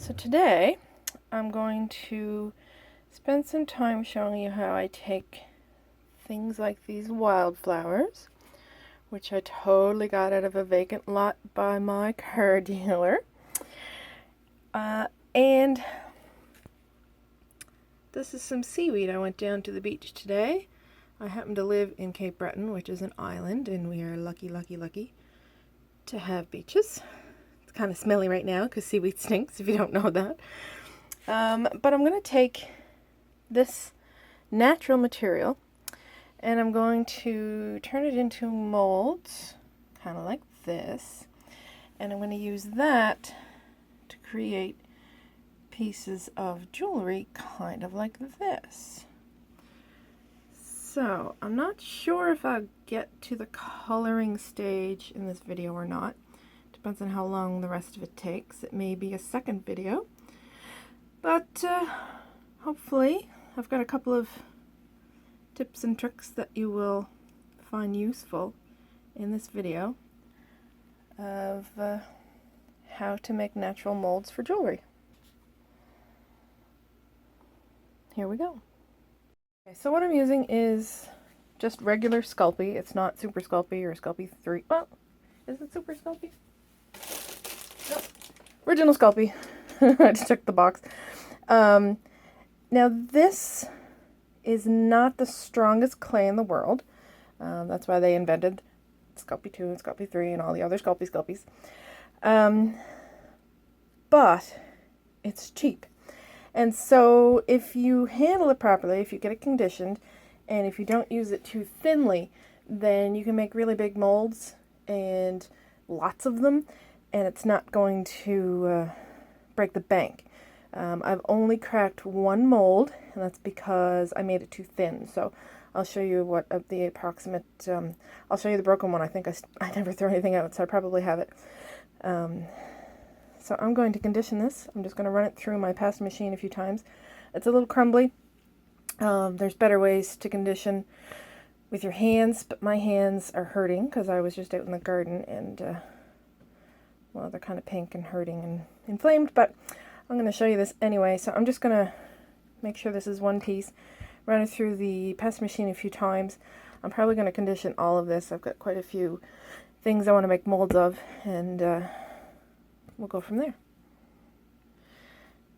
So today I'm going to spend some time showing you how I take things like these wildflowers, which I totally got out of a vacant lot by my car dealer, and this is some seaweed. I went down to the beach today. I happen to live in Cape Breton, which is an island, and we are lucky to have beaches. It's kind of smelly right now because seaweed stinks, if you don't know that. But I'm going to take this natural material and I'm going to turn it into molds, kind of like this, and I'm going to use that to create pieces of jewelry kind of like this. So I'm not sure if I'll get to the coloring stage in this video or not. Depends on how long the rest of it takes. It may be a second video, but hopefully I've got a couple of tips and tricks that you will find useful in this video of how to make natural molds for jewelry. Here we go. Okay, so what I'm using is just regular Sculpey. It's not Super Sculpey or Sculpey 3. Well, is it Super Sculpey? Nope. Original Sculpey. I just checked the box. Now this is not the strongest clay in the world. That's why they invented Sculpey 2 and Sculpey 3 and all the other Sculpies. But it's cheap. And so if you handle it properly, if you get it conditioned, and if you don't use it too thinly, then you can make really big molds and lots of them, and it's not going to break the bank. I've only cracked one mold, and that's because I made it too thin. So I'll show you what the approximate, I'll show you the broken one. I think I never throw anything out, so I probably have it. So I'm going to condition this. I'm just going to run it through my pasta machine a few times. It's a little crumbly. There's better ways to condition with your hands, but my hands are hurting because I was just out in the garden and, well, they're kind of pink and hurting and inflamed, but I'm going to show you this anyway. So I'm just going to make sure this is one piece, run it through the pasta machine a few times. I'm probably going to condition all of this. I've got quite a few things I want to make molds of, and we'll go from there.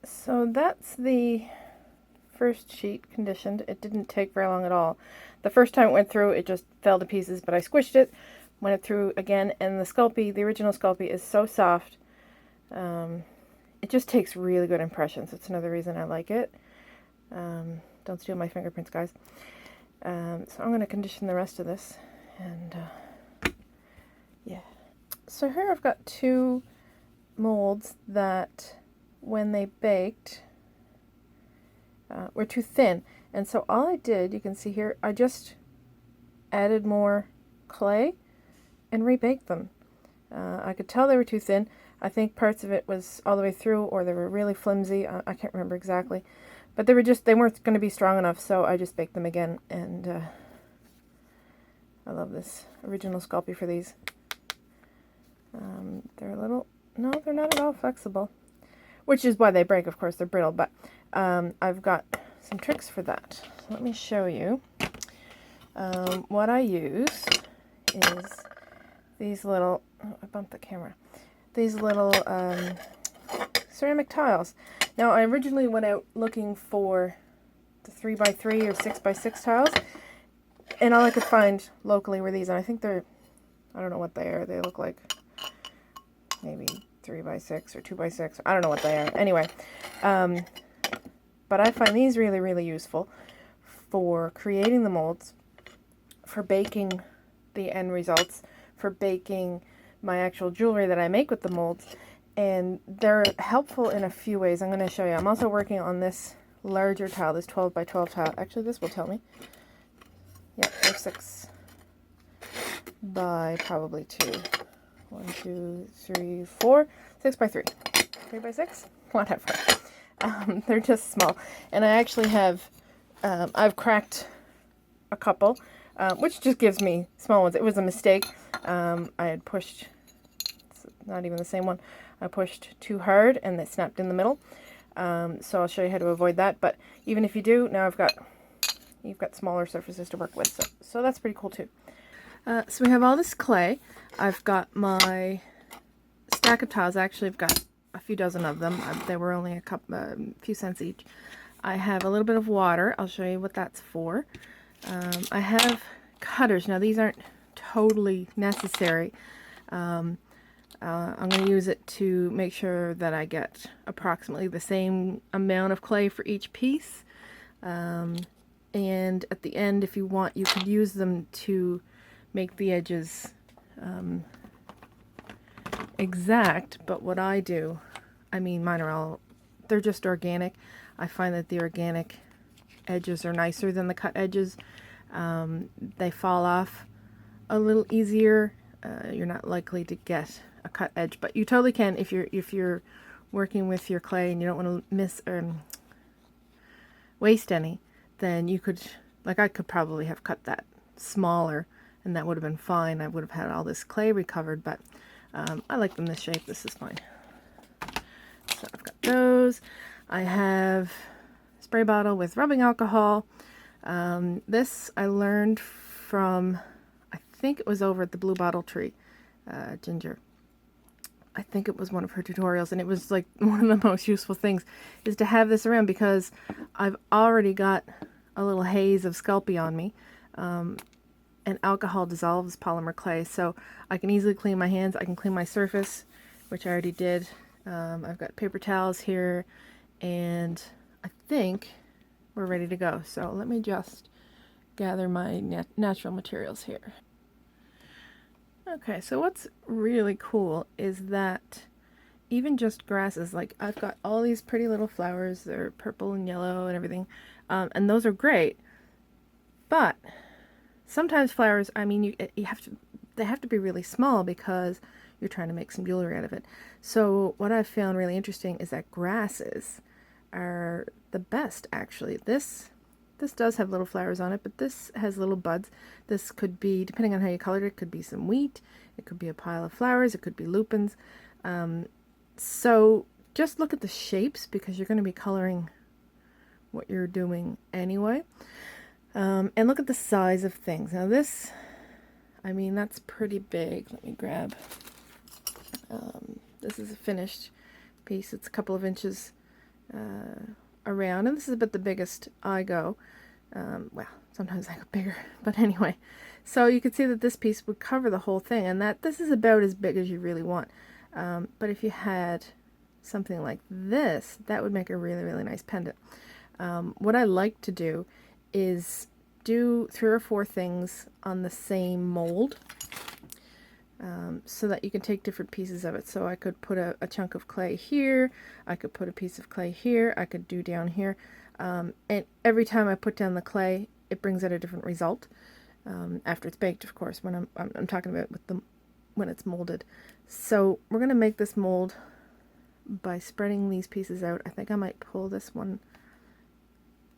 So that's the first sheet conditioned. It didn't take very long at all. The first time it went through, it just fell to pieces, but I squished it, went it through again, and the Sculpey, the original Sculpey, is so soft. It just takes really good impressions. That's another reason I like it. Don't steal my fingerprints, guys. So I'm going to condition the rest of this, and yeah. So here I've got two molds that when they baked were too thin, and so all I did, you can see here, I just added more clay and rebaked them. I could tell they were too thin. I think parts of it was all the way through, or they were really flimsy. I can't remember exactly, but they weren't going to be strong enough, so I just baked them again. And I love this original Sculpey for these. They're a little, no, they're not at all flexible, which is why they break. Of course, they're brittle, but I've got some tricks for that. So let me show you. What I use is these little, oh, I bumped the camera, these little ceramic tiles. Now, I originally went out looking for the 3x3 or 6x6 tiles, and all I could find locally were these, and I think they're, I don't know what they are. They look like maybe 3x6 or 2x6. I don't know what they are. Anyway, but I find these really useful for creating the molds, for baking the end results, for baking my actual jewelry that I make with the molds, and they're helpful in a few ways. I'm going to show you. I'm also working on this larger tile, this 12x12 tile. Actually, this will tell me. Yeah, they're 6 by probably 2. 1, 2, 3, 4, 6x3, 3x6, whatever. They're just small, and I actually have, I've cracked a couple, which just gives me small ones. It was a mistake. I had pushed, it's not even the same one. I pushed too hard and it snapped in the middle. So I'll show you how to avoid that. But even if you do, now you've got smaller surfaces to work with. So that's pretty cool too. So we have all this clay. I've got my stack of tiles. Actually, I've got a few dozen of them. They were only a few cents each. I have a little bit of water. I'll show you what that's for. I have cutters. Now these aren't totally necessary. I'm going to use it to make sure that I get approximately the same amount of clay for each piece. And at the end, if you want, you could use them to make the edges exact. But what I do, I mean, mine are all, they're just organic. I find that the organic edges are nicer than the cut edges. They fall off a little easier. You're not likely to get a cut edge, but you totally can if you're working with your clay and you don't want to waste any. Then you could, like, I could probably have cut that smaller and that would have been fine. I would have had all this clay recovered, but I like them this shape. This is fine. So I've got those. I have a spray bottle with rubbing alcohol. This I learned from, I think it was over at the Blue Bottle Tree, Ginger. I think it was one of her tutorials, and it was like one of the most useful things is to have this around, because I've already got a little haze of Sculpey on me, and alcohol dissolves polymer clay, so I can easily clean my hands. I can clean my surface, which I already did. I've got paper towels here, and I think we're ready to go. So let me just gather my natural materials here. Okay, so what's really cool is that even just grasses, like I've got all these pretty little flowers, they're purple and yellow and everything, and those are great, but sometimes flowers, I mean, they have to be really small because you're trying to make some jewelry out of it. So what I've found really interesting is that grasses are the best, actually. This does have little flowers on it, but this has little buds. This could be, depending on how you colored it, could be some wheat, it could be a pile of flowers, it could be lupins. So just look at the shapes, because you're going to be coloring what you're doing anyway. And look at the size of things. Now this, I mean, that's pretty big. Let me grab, this is a finished piece. It's a couple of inches around, and this is about the biggest I go. Well, sometimes I go bigger, but anyway. So you can see that this piece would cover the whole thing, and that this is about as big as you really want. But if you had something like this, that would make a really, really nice pendant. What I like to do is do 3 or 4 things on the same mold, so that you can take different pieces of it. So I could put a chunk of clay here, I could put a piece of clay here, I could do down here, and every time I put down the clay, it brings out a different result. After it's baked, of course, when I'm talking about when it's molded. So we're going to make this mold by spreading these pieces out. I think I might pull this one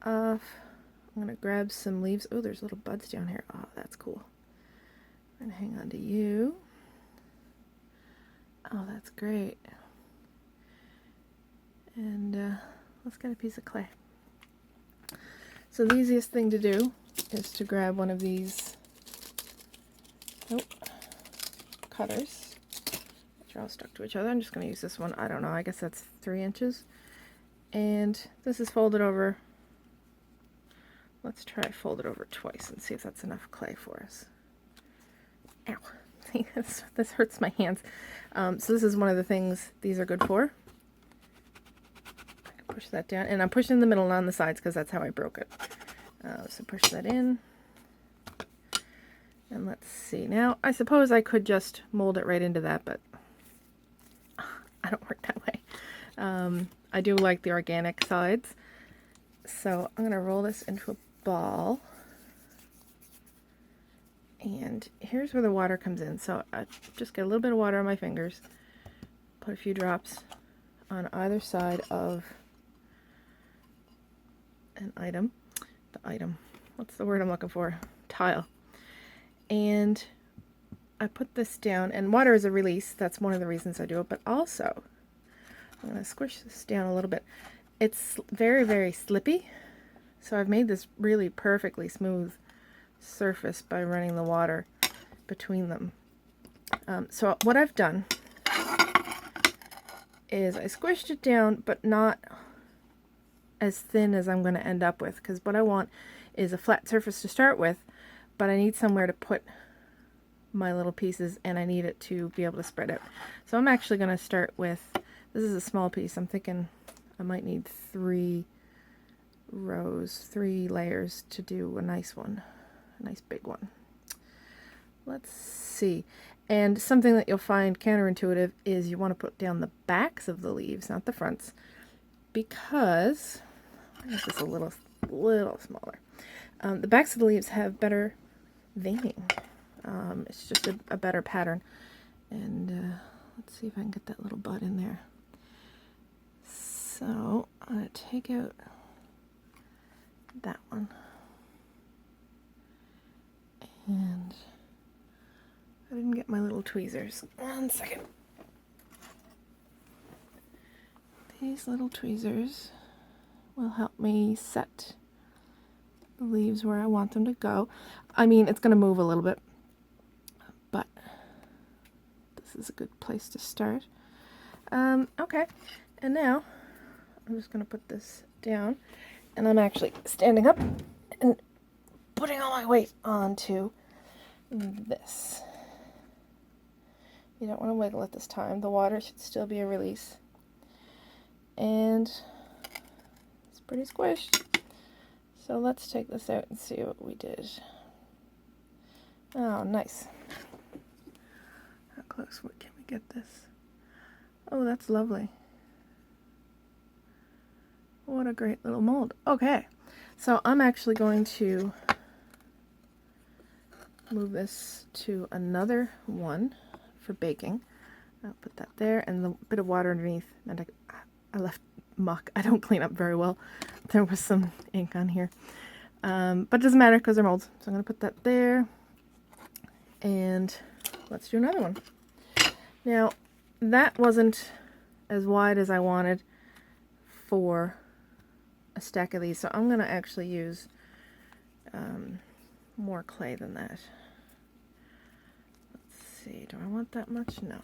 off. I'm going to grab some leaves. Oh, there's little buds down here. Oh, that's cool. I'm going to hang on to you. Oh, that's great. And let's get a piece of clay. So the easiest thing to do is to grab one of these cutters, which are all stuck to each other. I'm just going to use this one. I don't know, I guess that's 3 inches. And this is folded over. Let's try fold it over twice and see if that's enough clay for us. Ow. See, this hurts my hands. So this is one of the things these are good for. I can push that down, and I'm pushing in the middle and on the sides because that's how I broke it. So push that in. And let's see. Now, I suppose I could just mold it right into that, but I don't work that way. I do like the organic sides. So I'm going to roll this into a ball. And here's where the water comes in. So I just get a little bit of water on my fingers, put a few drops on either side of an item. What's the word I'm looking for? Tile. And I put this down, and water is a release. That's one of the reasons I do it, but also I'm going to squish this down a little bit. It's very, very slippy, so I've made this really perfectly smooth surface by running the water between them. So what I've done is I squished it down, but not as thin as I'm going to end up with, because what I want is a flat surface to start with, but I need somewhere to put my little pieces, and I need it to be able to spread out. So I'm actually going to start with, this is a small piece, I'm thinking I might need 3 rows, 3 layers to do a nice one, a nice big one. Let's see. And something that you'll find counterintuitive is you want to put down the backs of the leaves, not the fronts, because I'll make this a little smaller. The backs of the leaves have better veining. It's just a better pattern. And let's see if I can get that little bud in there. So I'm going to take out that one. And I didn't get my little tweezers. 1 second. These little tweezers will help me set the leaves where I want them to go. I mean, it's going to move a little bit, but this is a good place to start. Okay, and now I'm just going to put this down, and I'm actually standing up and putting all my weight onto this. You don't want to wiggle it this time. The water should still be a release. And it's pretty squished. So let's take this out and see what we did. Oh, nice. How close can we get this? Oh, that's lovely. What a great little mold. Okay, so I'm actually going to move this to another one for baking. I'll put that there, and the bit of water underneath, and I left muck. I don't clean up very well. There was some ink on here, but it doesn't matter because they're molds. So I'm going to put that there, and let's do another one. Now, that wasn't as wide as I wanted for a stack of these, so I'm going to actually use more clay than that. Let's see, do I want that much? No.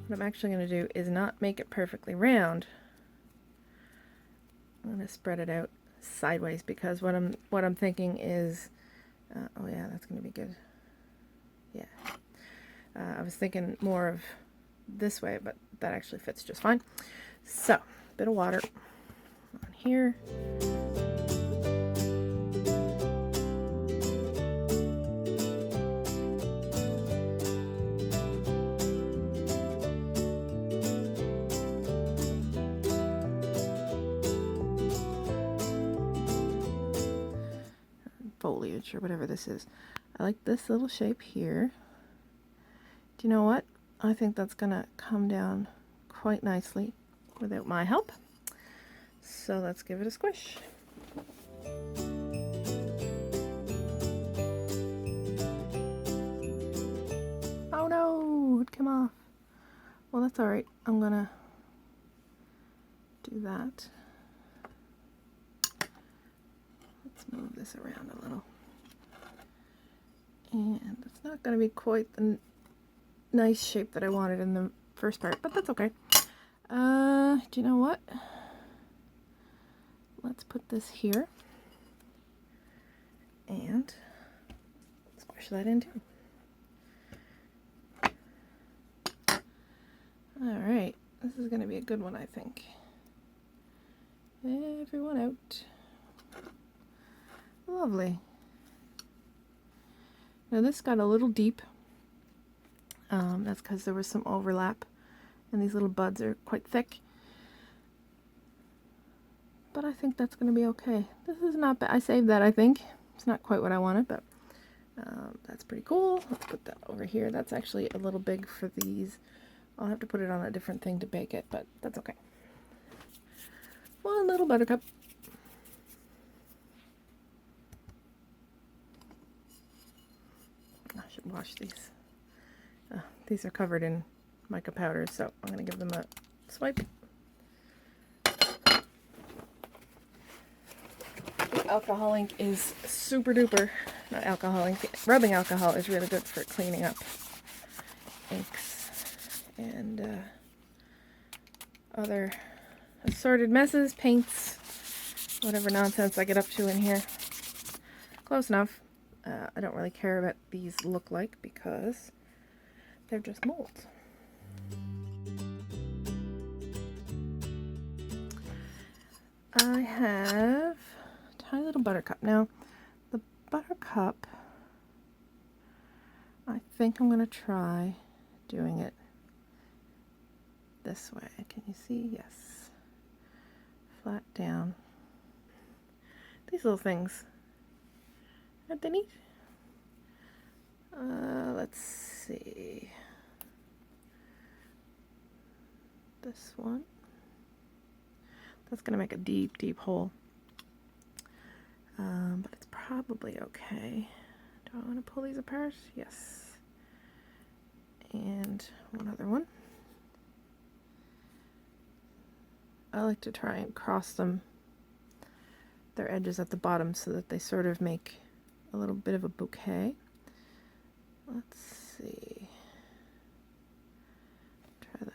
What I'm actually going to do is not make it perfectly round. I'm going to spread it out sideways, because what I'm thinking is, oh yeah, that's going to be good. Yeah, I was thinking more of this way, but that actually fits just fine. So, a bit of water on here. Foliage, or whatever this is. I like this little shape here. Do you know what? I think that's gonna come down quite nicely without my help. So let's give it a squish. Oh no, it came off. Well, that's alright. I'm gonna do that. Let's move this around a little. And it's not going to be quite the nice shape that I wanted in the first part, but that's okay. Do you know what? Let's put this here and squish that in too. Alright, this is going to be a good one, I think. Everyone out. Lovely. Now this got a little deep. That's because there was some overlap, and these little buds are quite thick. But I think that's going to be okay. This is not bad. I saved that, I think. It's not quite what I wanted, but that's pretty cool. Let's put that over here. That's actually a little big for these. I'll have to put it on a different thing to bake it, but that's okay. One little buttercup. wash these. These are covered in mica powder, so I'm going to give them a swipe. The alcohol ink is super duper. Not alcohol ink. Rubbing alcohol is really good for cleaning up inks and other assorted messes, paints, whatever nonsense I get up to in here. Close enough. I don't really care what these look like because they're just molds. I have a tiny little buttercup. Now, the buttercup, I think I'm going to try doing it this way. Can you see? Yes. Flat down. These little things, aren't they neat? Let's see. This one. That's going to make a deep, deep hole. But it's probably okay. Do I want to pull these apart? Yes. And one other one. I like to try and cross them, their edges at the bottom, so that they sort of make a little bit of a bouquet. Let's see. Try that.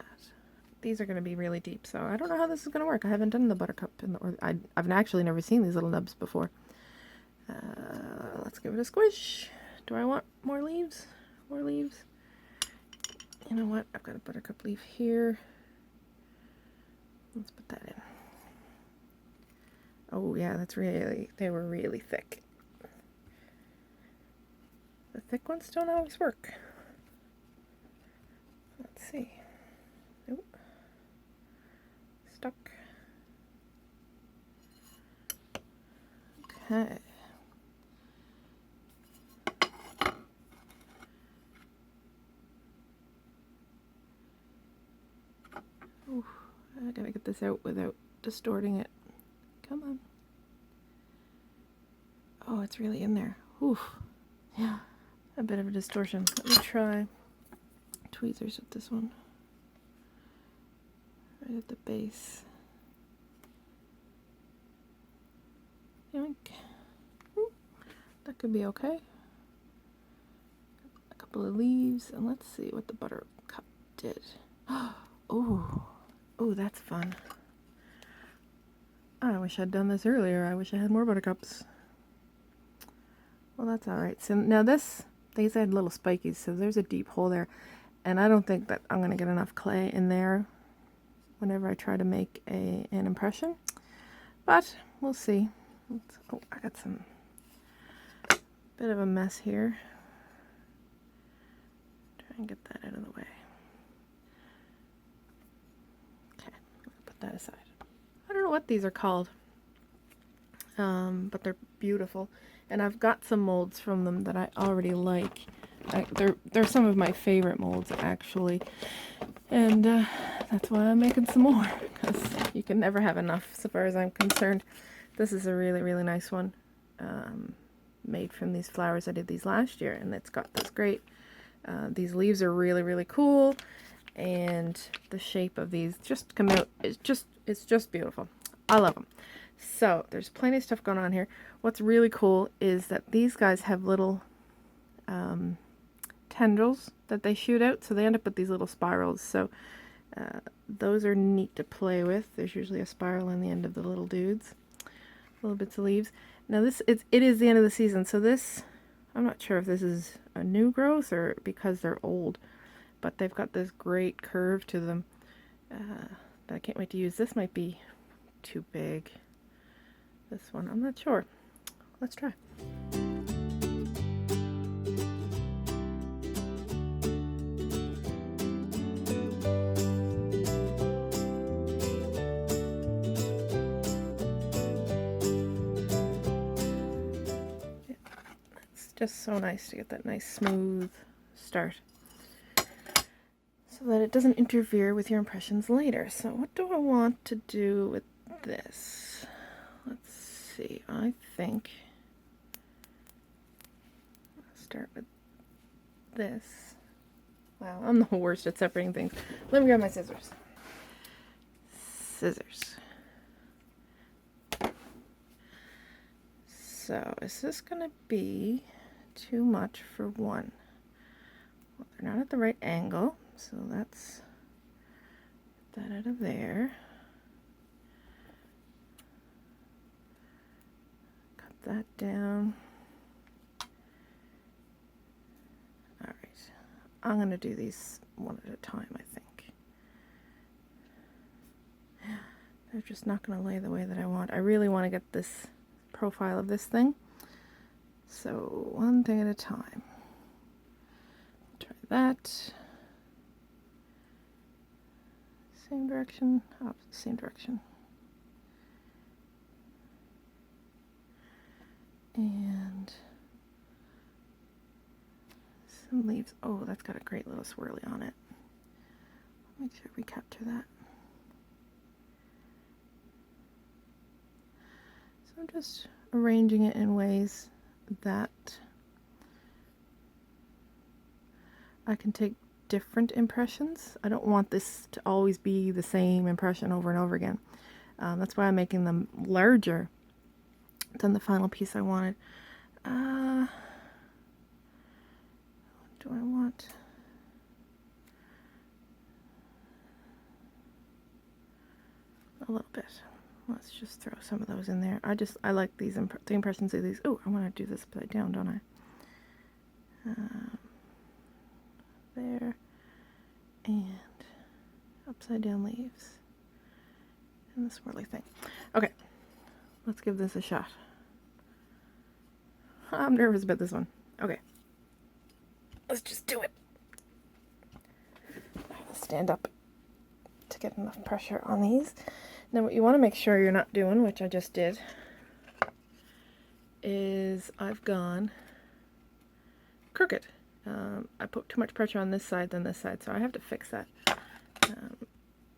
These are going to be really deep, so I don't know how this is going to work. I haven't done the buttercup, I've actually never seen these little nubs before. Let's give it a squish. Do I want more leaves? More leaves? You know what? I've got a buttercup leaf here. Let's put that in. Oh yeah, they were really thick. The thick ones don't always work. Let's see. Nope. Stuck. Okay. Ooh, I gotta get this out without distorting it. Come on. Oh, it's really in there. Oof. Yeah, a bit of a distortion. Let me try tweezers with this one. Right at the base. Yoink. That could be okay. A couple of leaves, and let's see what the buttercup did. Oh, that's fun. I wish I'd done this earlier. I wish I had more buttercups. Well, that's alright. So now these had little spikies, so there's a deep hole there. And I don't think that I'm going to get enough clay in there whenever I try to make an impression. But we'll see. Oh, I got some bit of a mess here. Try and get that out of the way. Okay, I'll put that aside. I don't know what these are called, but they're beautiful. And I've got some molds from them that I already like. They're some of my favorite molds, actually. And that's why I'm making some more, because you can never have enough, as far as I'm concerned. This is a really, really nice one, made from these flowers. I did these last year, and it's got this great, these leaves are really, really cool, and the shape of these just come out, it's just beautiful. I love them. So there's plenty of stuff going on here. What's really cool is that these guys have little tendrils that they shoot out, so they end up with these little spirals. So those are neat to play with. There's usually a spiral on the end of the little dudes, little bits of leaves. Now it is the end of the season, so this, I'm not sure if this is a new growth or because they're old, but they've got this great curve to them that I can't wait to use. This might be too big. This one, I'm not sure. Let's try. It's just so nice to get that nice smooth start so that it doesn't interfere with your impressions later. So what do I want to do with this? Let's see, I think I'll start with this. Wow, I'm the worst at separating things. Let me grab my scissors. Scissors. So, is this going to be too much for one? Well, they're not at the right angle, so let's get that out of there. Cut that down. Alright, I'm going to do these one at a time, I think. They're just not going to lay the way that I want. I really want to get this profile of this thing. So, one thing at a time. Try that. Same direction, opposite, same direction. And some leaves. Oh, that's got a great little swirly on it. Make sure we capture that. So I'm just arranging it in ways that I can take different impressions. I don't want this to always be the same impression over and over again. That's why I'm making them larger than the final piece I wanted. What do I want? A little bit. Let's just throw some of those in there. I like these the impressions of these. Oh, I want to do this upside down, don't I? There, and upside down leaves, and the swirly thing. Okay, let's give this a shot. I'm nervous about this one. Okay, let's just do it. I'll stand up to get enough pressure on these. Now what you want to make sure you're not doing, which I just did, is I've gone crooked. I put too much pressure on this side than this side, so I have to fix that.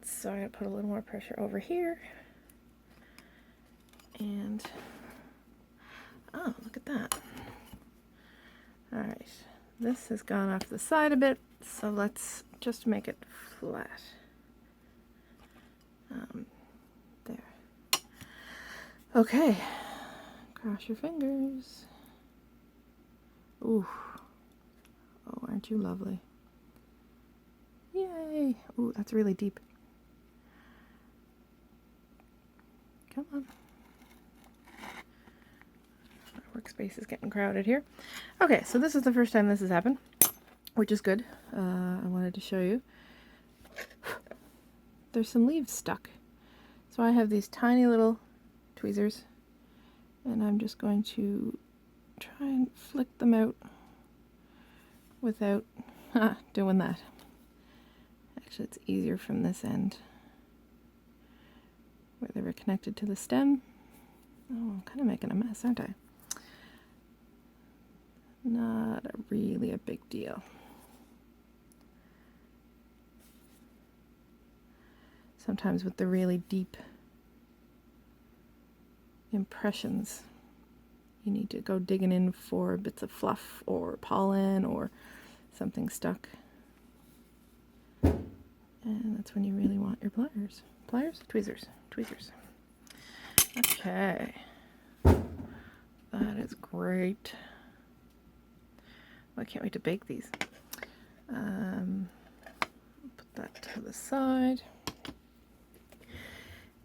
So I gotta put a little more pressure over here. And, oh, look at that. Alright, this has gone off the side a bit, so let's just make it flat. There. Okay, cross your fingers. Ooh. Oh, aren't you lovely? Yay! Ooh, that's really deep. Come on. My workspace is getting crowded here. Okay, so this is the first time this has happened, which is good. I wanted to show you. There's some leaves stuck. So I have these tiny little tweezers, and I'm just going to try and flick them out without doing that. Actually, it's easier from this end where they were connected to the stem. Oh, I'm kind of making a mess, aren't I? Not really a big deal. Sometimes with the really deep impressions, you need to go digging in for bits of fluff or pollen or something stuck. And that's when you really want your pliers. Pliers? Tweezers. Tweezers. Okay. That is great. Well, I can't wait to bake these. Put that to the side.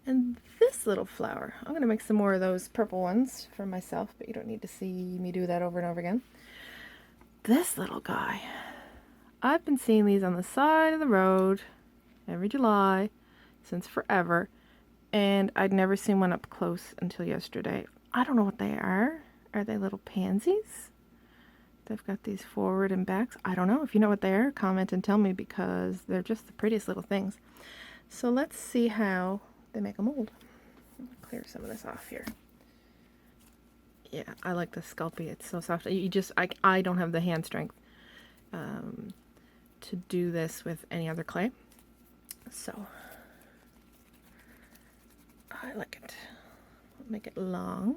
And this little flower, I'm going to make some more of those purple ones for myself, but you don't need to see me do that over and over again. This little guy, I've been seeing these on the side of the road every July since forever, and I'd never seen one up close until yesterday. I don't know what they are. Are they little pansies? They've got these forward and backs. I don't know. If you know what they are, comment and tell me, because they're just the prettiest little things. So let's see how they make a mold. Clear some of this off here. Yeah, I like the Sculpey. It's so soft. I don't have the hand strength to do this with any other clay. So I like it. I'll make it long.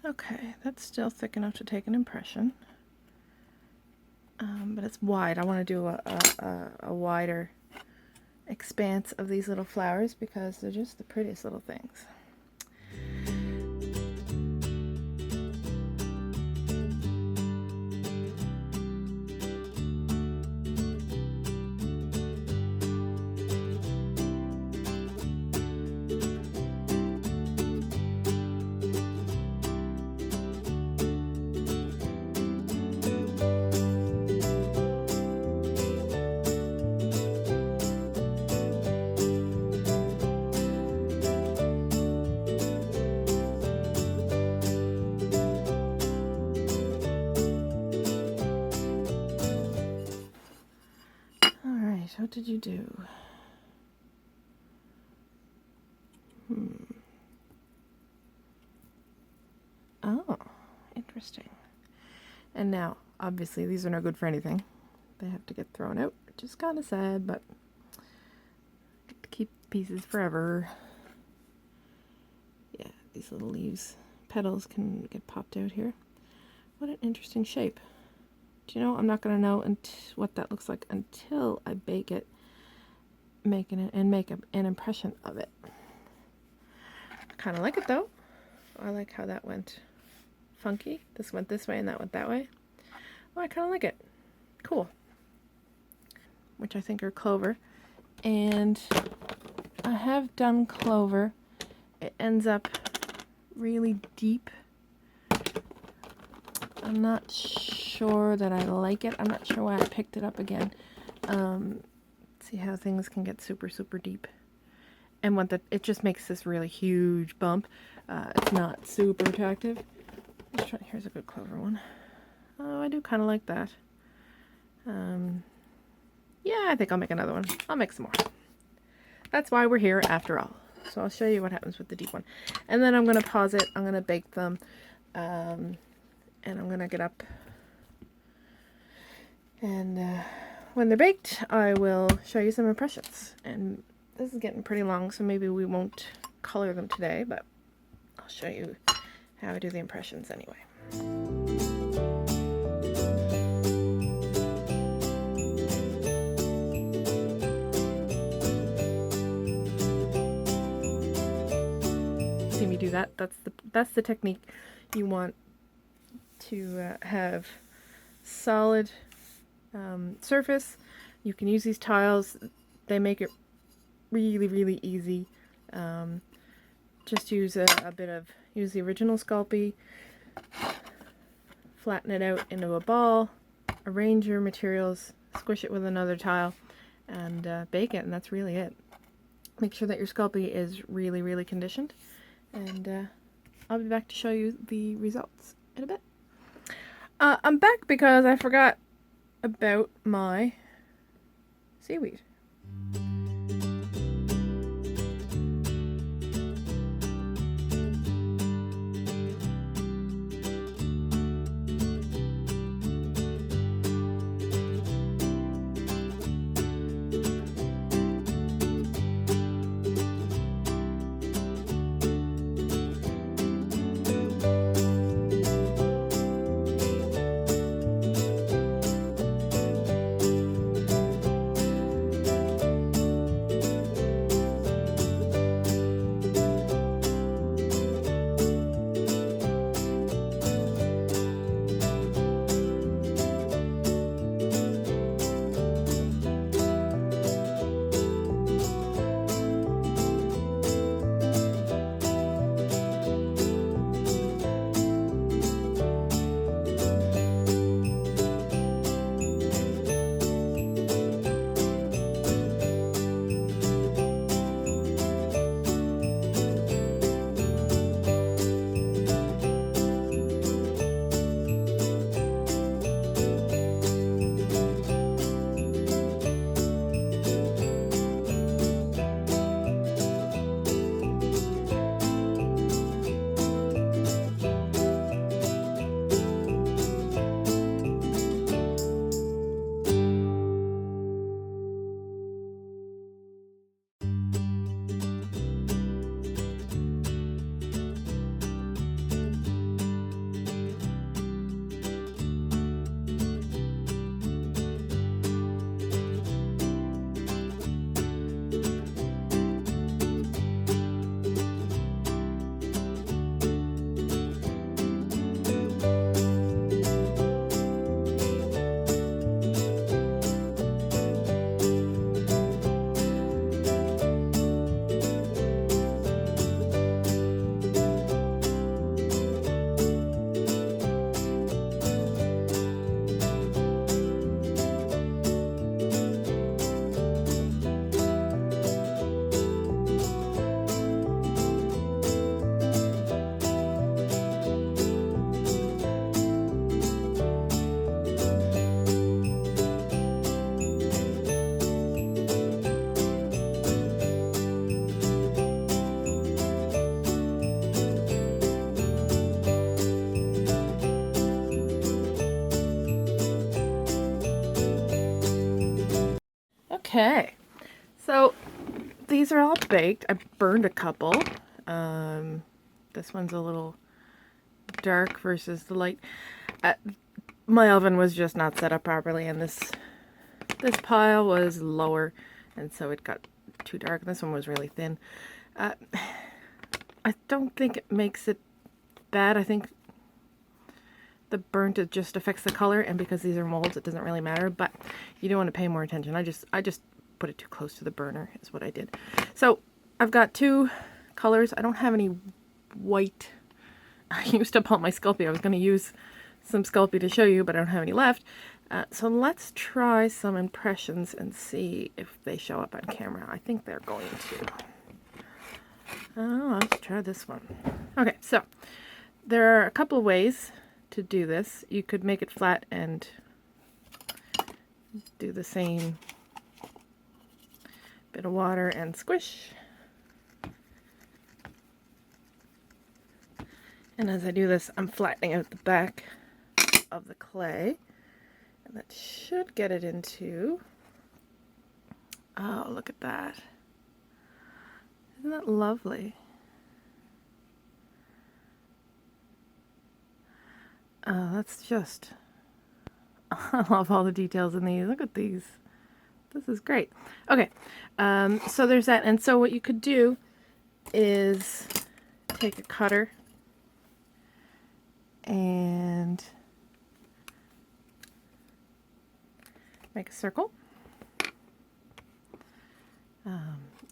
Okay, that's still thick enough to take an impression. But it's wide. I want to do a wider expanse of these little flowers because they're just the prettiest little things. What did you do? Oh, interesting. And now, obviously, these are no good for anything. They have to get thrown out, which is kind of sad, but get to keep pieces forever. Yeah, these little leaves, petals can get popped out here. What an interesting shape. Do you know, I'm not going to know what that looks like until I bake it, make an impression of it. I kind of like it though. I like how that went funky. This went this way and that went that way. Oh, I kind of like it. Cool. Which I think are clover. And I have done clover. It ends up really deep. I'm not sure that I like it. I'm not sure why I picked it up again. See how things can get super, super deep. And it just makes this really huge bump. It's not super attractive. Let's try, here's a good clover one. Oh, I do kind of like that. Yeah, I think I'll make another one. I'll make some more. That's why we're here after all. So I'll show you what happens with the deep one. And then I'm going to pause it. I'm going to bake them. And I'm going to get up. And when they're baked, I will show you some impressions. And this is getting pretty long, so maybe we won't color them today, but I'll show you how I do the impressions anyway. See me do that? That's the technique you want to have solid surface. You can use these tiles. They make it really, really easy. Just use use the original Sculpey, flatten it out into a ball, arrange your materials, squish it with another tile, and bake it, and that's really it. Make sure that your Sculpey is really, really conditioned, and I'll be back to show you the results in a bit. I'm back because I forgot about my seaweed. Okay, so these are all baked. I burned a couple. This one's a little dark versus the light. My oven was just not set up properly, and this pile was lower, and so it got too dark. This one was really thin. I don't think it makes it bad. I think the burnt, it just affects the color, and because these are molds, it doesn't really matter, but you don't want to pay more attention. I just put it too close to the burner is what I did. So I've got two colors. I don't have any white. I used up all my Sculpey. I was going to use some Sculpey to show you, but I don't have any left. So let's try some impressions and see if they show up on camera. I think they're going to. Oh, let's try this one. Okay, so there are a couple of ways to do this. You could make it flat and do the same bit of water and squish. And as I do this, I'm flattening out the back of the clay, and that should get it into, oh, look at that. Isn't that lovely? Oh, that's just, I love all the details in these. Look at these. This is great. Okay, so there's that. And so what you could do is take a cutter and make a circle.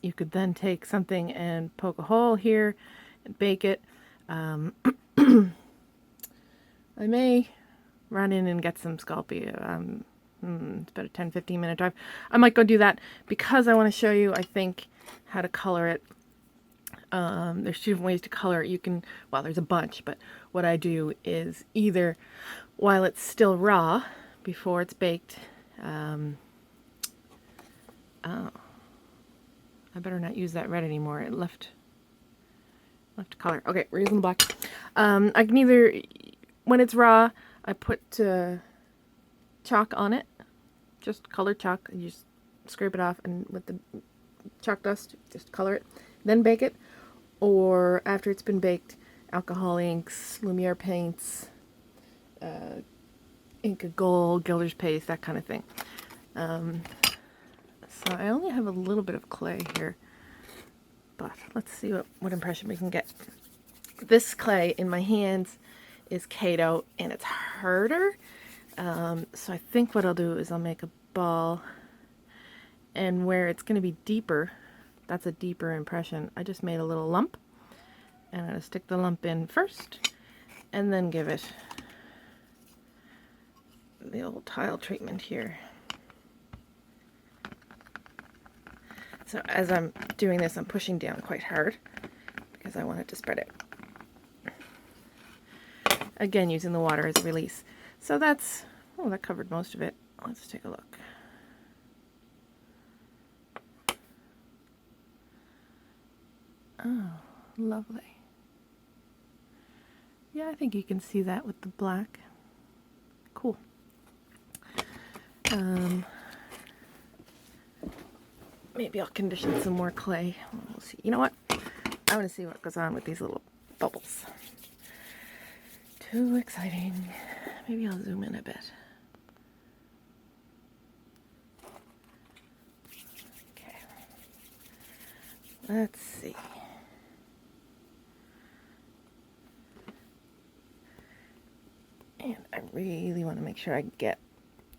You could then take something and poke a hole here and bake it. I may run in and get some Sculpey. It's about a 10-15 minute drive. I might go do that because I want to show you, I think, how to color it. There's two different ways to color it. You can, well, there's a bunch, but what I do is either while it's still raw, before it's baked, oh, I better not use that red anymore. It left color. Okay, we're using the black. I can either, when it's raw, I put chalk on it, just colored chalk, and you just scrape it off, and with the chalk dust, just color it, then bake it. Or after it's been baked, alcohol inks, Lumiere paints, Inca Gold, Gilder's Paste, that kind of thing. So I only have a little bit of clay here, but let's see what impression we can get. This clay in my hands is Kato, and it's harder. So I think what I'll do is I'll make a ball, and where it's going to be deeper, that's a deeper impression. I just made a little lump, and I'm going to stick the lump in first, and then give it the old tile treatment here. So as I'm doing this, I'm pushing down quite hard because I want it to spread it. Again, using the water as a release. So that's, oh, that covered most of it. Let's take a look. Oh, lovely. Yeah, I think you can see that with the black. Cool. Maybe I'll condition some more clay. We'll see. You know what? I want to see what goes on with these little bubbles. Too exciting. Maybe I'll zoom in a bit. Okay. Let's see. And I really want to make sure I get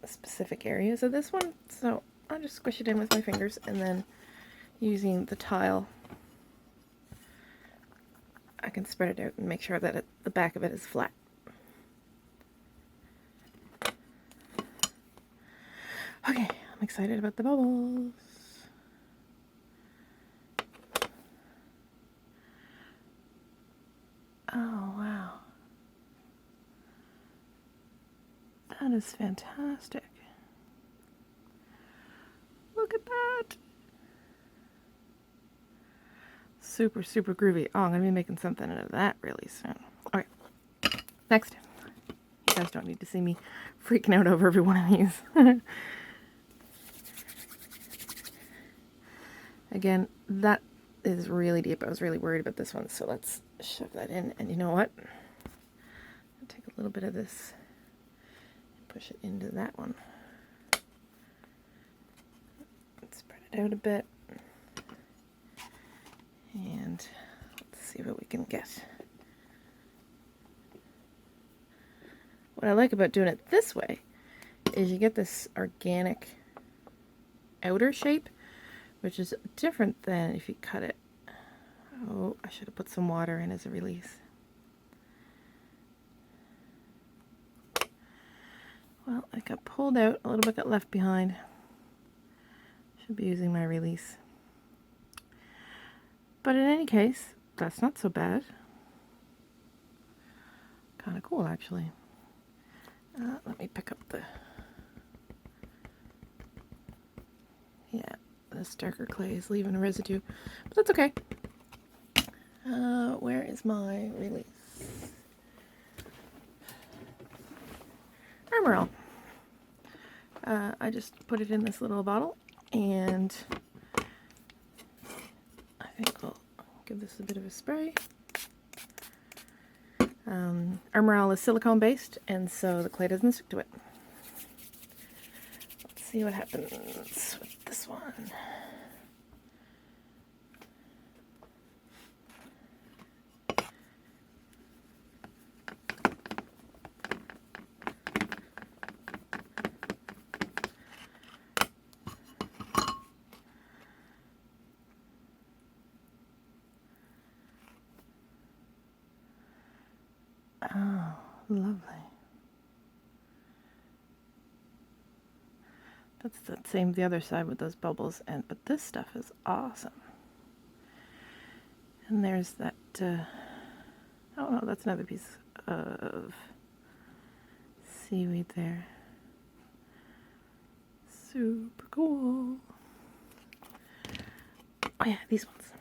specific areas of this one, so I'll just squish it in with my fingers, and then using the tile I can spread it out and make sure that the back of it is flat. Okay, I'm excited about the bubbles. Oh wow, that is fantastic. Look at that. Super, super groovy. Oh, I'm going to be making something out of that really soon. Okay, next. You guys don't need to see me freaking out over every one of these. Again, that is really deep. I was really worried about this one, so let's shove that in. And you know what? I'll take a little bit of this and push it into that one. Spread it out a bit. And let's see what we can get. What I like about doing it this way is you get this organic outer shape, which is different than if you cut it. Oh, I should have put some water in as a release. Well, it got pulled out, a little bit got left behind. Should be using my release. But in any case, that's not so bad. Kind of cool, actually. Let me pick up the... Yeah, this darker clay is leaving a residue, but that's okay. Where is my release? Armor All. I just put it in this little bottle, and I think I'll give this a bit of a spray. Armor All is silicone based, and so the clay doesn't stick to it. Let's see what happens with this one. Oh, lovely. That's the same the other side with those bubbles, but this stuff is awesome. And there's that, oh no, that's another piece of seaweed there. Super cool. Oh yeah, these ones.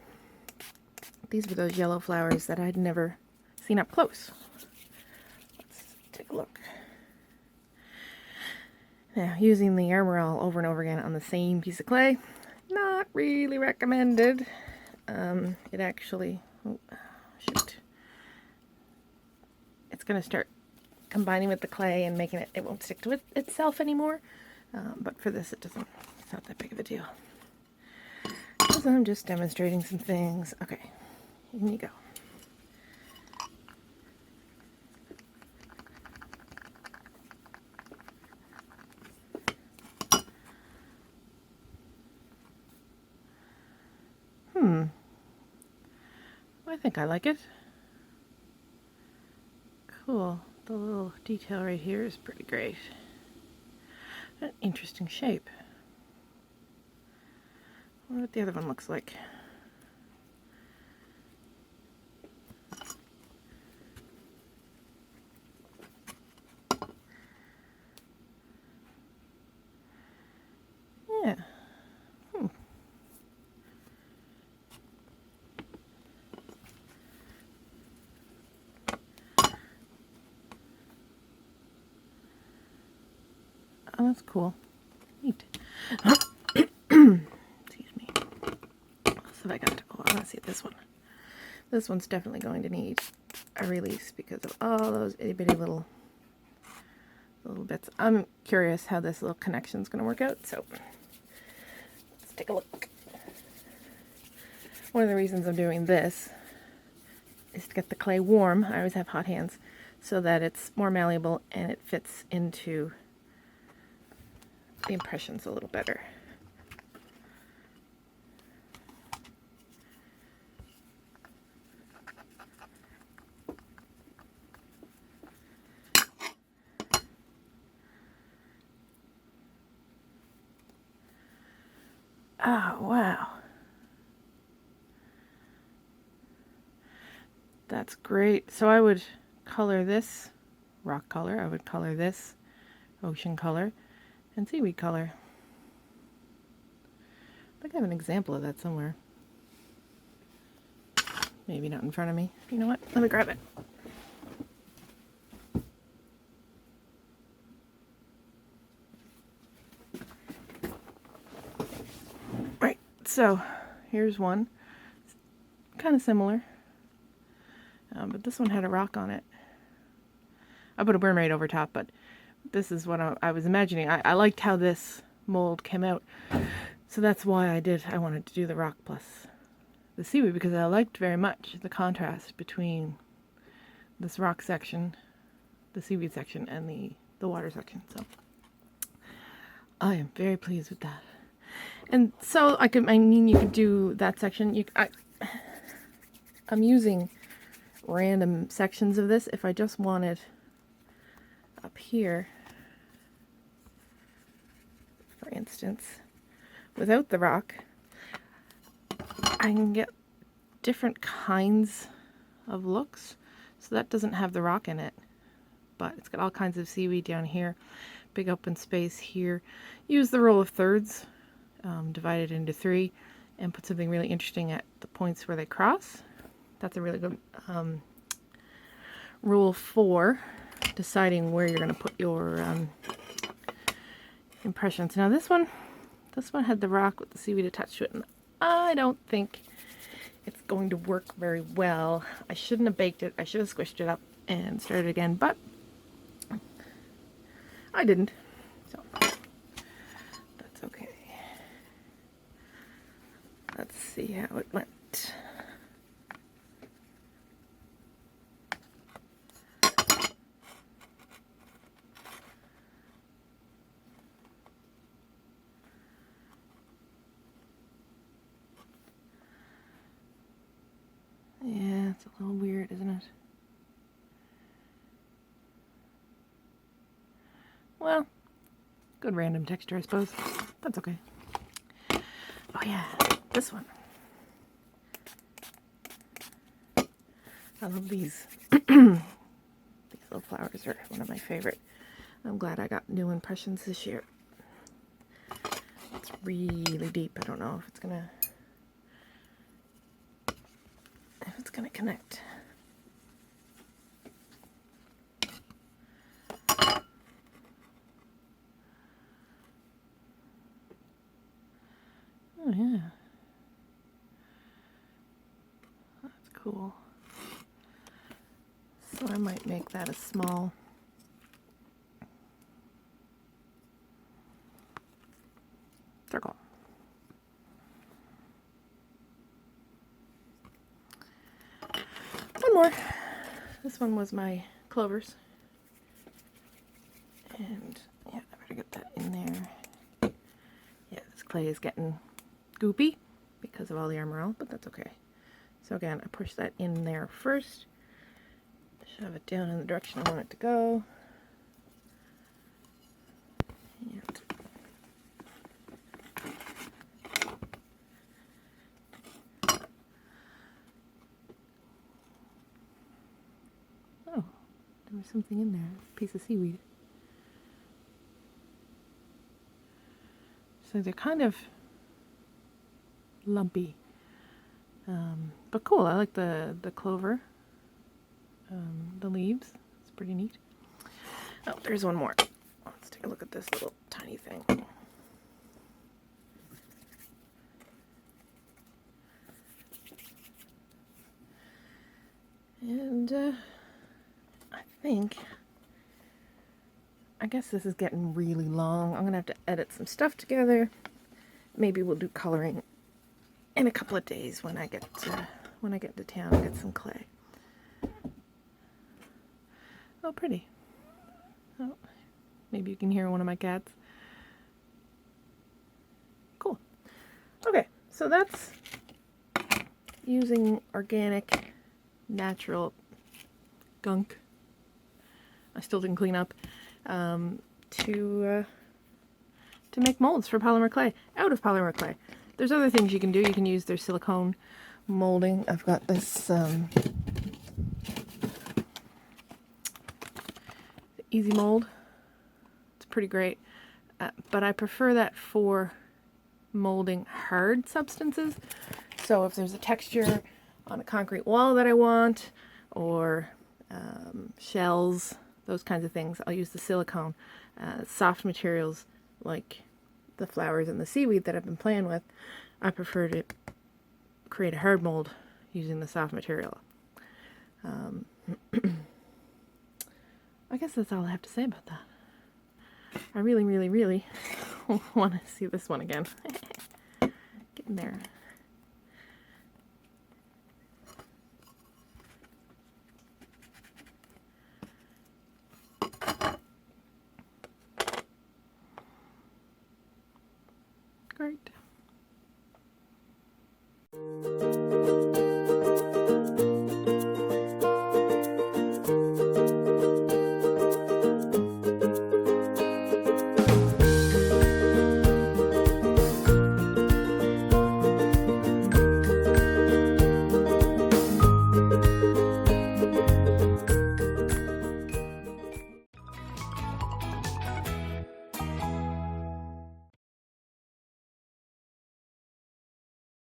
These were those yellow flowers that I'd never seen up close. Let's take a look. Now, using the Armor All over and over again on the same piece of clay, not really recommended. It actually, oh, shoot. It's going to start combining with the clay and making it won't stick to itself anymore. But for this, it's not that big of a deal. Because I'm just demonstrating some things. Okay, in you go. I think I like it. Cool. The little detail right here is pretty great. An interesting shape. I wonder what the other one looks like. Yeah. Oh, that's cool. Neat. Excuse me. So I got to, oh, I want to see this one. This one's definitely going to need a release because of all those itty bitty little bits. I'm curious how this little connection is going to work out, so let's take a look. One of the reasons I'm doing this is to get the clay warm. I always have hot hands, so that it's more malleable and it fits into the impressions a little better. Oh, wow. That's great. So I would color this rock color, I would color this ocean color, and seaweed color. I think I have an example of that somewhere. Maybe not in front of me. You know what? Let me grab it. Right, so Here's one. Kind of similar. But this one had a rock on it. I put a mermaid over top, but this is what I was imagining. I liked how this mold came out. So that's why I wanted to do the rock plus the seaweed, because I liked very much the contrast between this rock section, the seaweed section, and the water section. So I am very pleased with that. And so you could do that section. I'm using random sections of this. If I just wanted up here, for instance, without the rock, I can get different kinds of looks. So that doesn't have the rock in it, but it's got all kinds of seaweed down here, big open space here. Use the rule of thirds, divide it into 3, and put something really interesting at the points where they cross. That's a really good rule for deciding where you're going to put your impressions. Now this one had the rock with the seaweed attached to it, and I don't think it's going to work very well. I shouldn't have baked it. I should have squished it up and started again, but I didn't, so that's okay. Let's see how it went. Yeah, it's a little weird, isn't it? Well, good random texture, I suppose. That's okay. Oh yeah, this one. I love these. These little flowers are one of my favorite. I'm glad I got new impressions this year. It's really deep. I don't know if it's gonna connect. Oh yeah, that's cool. So I might make that a small circle. One more. This one was my clovers. And yeah, I better get that in there. Yeah, this clay is getting goopy because of all the Emerald, but that's okay. So again, I push that in there first. Shove it down in the direction I want it to go. And oh, there was something in there, a piece of seaweed. So they're kind of lumpy, but cool. I like the clover, the leaves. It's pretty neat. Oh, there's one more. Let's take a look at this little tiny thing. And I guess this is getting really long. I'm gonna have to edit some stuff together. Maybe we'll do coloring in a couple of days when I get to town and get some clay. Oh, pretty. Oh, maybe you can hear one of my cats. Cool. Okay, so that's using organic, natural gunk. I still didn't clean up to make molds for polymer clay out of polymer clay. There's other things you can do. You can use their silicone molding. I've got this easy mold. It's pretty great, but I prefer that for molding hard substances. So if there's a texture on a concrete wall that I want, or shells, those kinds of things, I'll use the silicone. Soft materials like the flowers and the seaweed that I've been playing with, I prefer to create a hard mold using the soft material. I guess that's all I have to say about that. I really, really, really want to see this one again. Getting there.